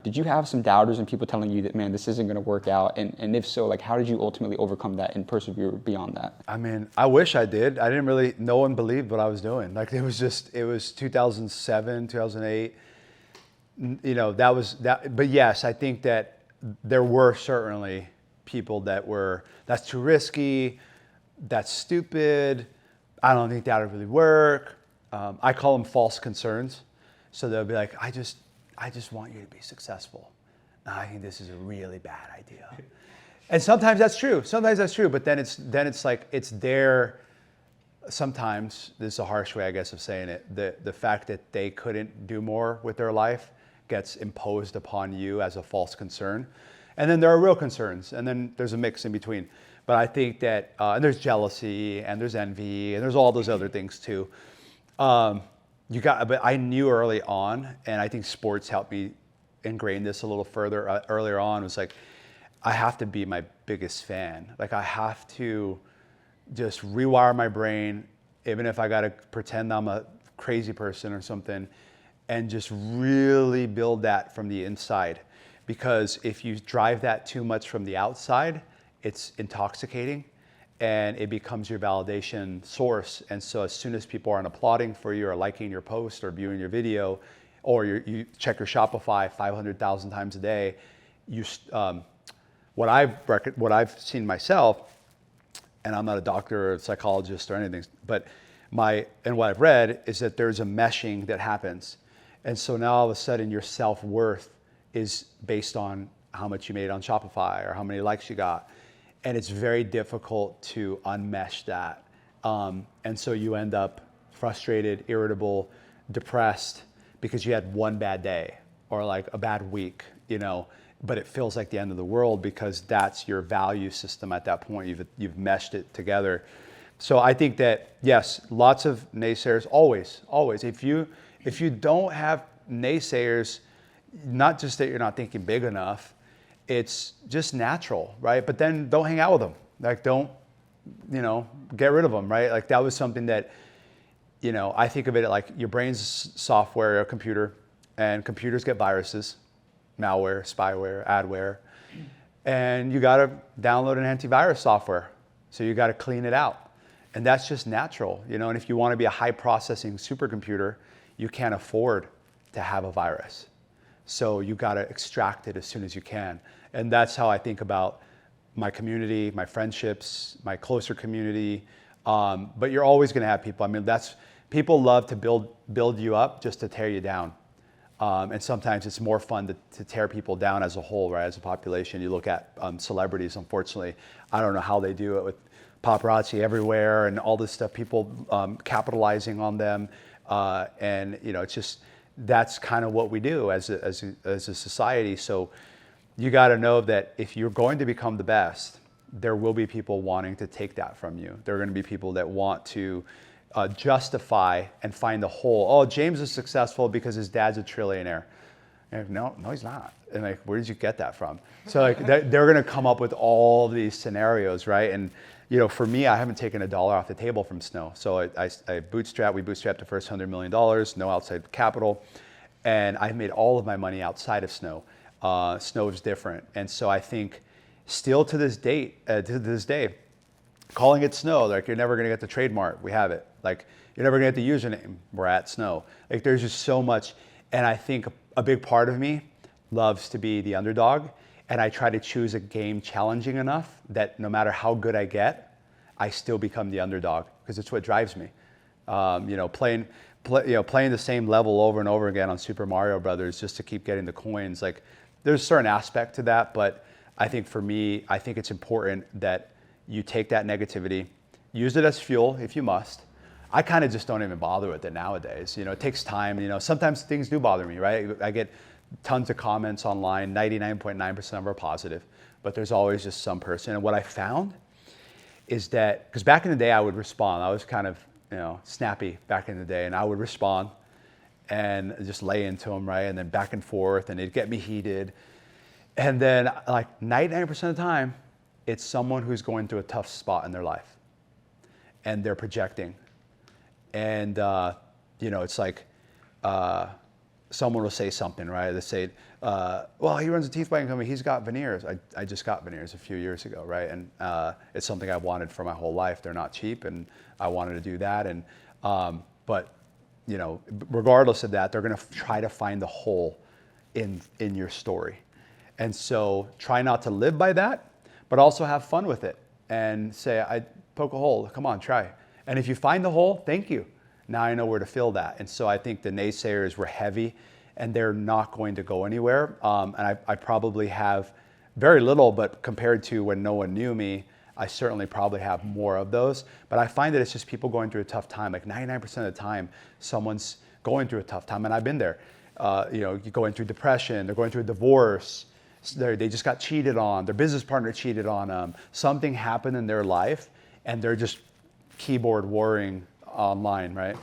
Did you have some doubters and people telling you that, man, this isn't going to work out? And if so, like, how did you ultimately overcome that and persevere beyond that? I mean, I wish I did. I didn't really, no one believed what I was doing. Like it was 2007, 2008. You know, that was that. But yes, I think that there were certainly people that were, that's too risky, that's stupid, I don't think that would really work. I call them false concerns. So they'll be like, I just want you to be successful. I think this is a really bad idea. And sometimes that's true. But then it's like, it's their, sometimes, this is a harsh way, I guess, of saying it, the fact that they couldn't do more with their life gets imposed upon you as a false concern. And then there are real concerns, and then there's a mix in between. But I think that, and there's jealousy, and there's envy, and there's all those other things too. But I knew early on, and I think sports helped me ingrain this a little further earlier on, was like, I have to be my biggest fan. Like I have to just rewire my brain, even if I gotta pretend I'm a crazy person or something, and just really build that from the inside. Because if you drive that too much from the outside, it's intoxicating and it becomes your validation source. And so as soon as people aren't applauding for you or liking your post or viewing your video, or you check your Shopify 500,000 times a day, what I've seen myself, and I'm not a doctor or a psychologist or anything, but what I've read is that there's a meshing that happens. And so now all of a sudden your self-worth is based on how much you made on Shopify or how many likes you got. And it's very difficult to unmesh that. And so you end up frustrated, irritable, depressed because you had one bad day or like a bad week, you know, but it feels like the end of the world because that's your value system at that point. You've meshed it together. So I think that, yes, lots of naysayers, always. If you don't have naysayers, not just that you're not thinking big enough, it's just natural, right? But then don't hang out with them. Like don't, get rid of them, right? Like that was something that, I think of it like your brain's software, a computer, and computers get viruses, malware, spyware, adware, and you gotta download an antivirus software. So you gotta clean it out. And that's just natural, and if you wanna be a high processing supercomputer, you can't afford to have a virus. So you gotta extract it as soon as you can. And that's how I think about my community, my friendships, my closer community. But you're always gonna have people. I mean, people love to build you up just to tear you down. And sometimes it's more fun to tear people down as a whole, right? As a population. You look at celebrities, unfortunately, I don't know how they do it with paparazzi everywhere and all this stuff, people capitalizing on them. And it's just, that's kind of what we do as a society. So you got to know that if you're going to become the best, there will be people wanting to take that from you. There are going to be people that want to justify and find the hole. Oh, James is successful because his dad's a trillionaire. And no, he's not. And like, where did you get that from? So like, they're going to come up with all these scenarios, right? And for me, I haven't taken $1 off the table from Snow. So we bootstrapped the first $100 million, no outside capital. And I've made all of my money outside of Snow. Snow is different. And so I think still to this day, calling it Snow, like you're never gonna get the trademark, we have it. Like you're never gonna get the username, we're at Snow. Like there's just so much. And I think a big part of me loves to be the underdog. And I try to choose a game challenging enough that no matter how good I get, I still become the underdog because it's what drives me. Playing the same level over and over again on Super Mario Brothers just to keep getting the coins. Like there's a certain aspect to that, but I think for me, I think it's important that you take that negativity, use it as fuel if you must. I kind of just don't even bother with it nowadays. It takes time. Sometimes things do bother me, right? I get tons of comments online, 99.9% of them are positive, but there's always just some person. And what I found is that, because back in the day I would respond, I was kind of, snappy back in the day, and I would respond and just lay into them, right? And then back and forth, and it'd get me heated. And then like 99% of the time, it's someone who's going through a tough spot in their life and they're projecting. And, it's like, someone will say something, right? They say, well, he runs a teeth whitening company. He's got veneers. I just got veneers a few years ago, right? And it's something I've wanted for my whole life. They're not cheap, and I wanted to do that. And but you know, regardless of that, they're going to try to find the hole in your story. And so try not to live by that, but also have fun with it and say, I poke a hole. Come on, try. And if you find the hole, thank you. Now I know where to fill that. And so I think the naysayers were heavy, and they're not going to go anywhere. And I probably have very little, but compared to when no one knew me, I certainly probably have more of those. But I find that it's just people going through a tough time. Like 99% of the time, someone's going through a tough time, and I've been there. You know, you're going through depression, they're going through a divorce, they just got cheated on, their business partner cheated on them, something happened in their life, and they're just keyboard warring online, right?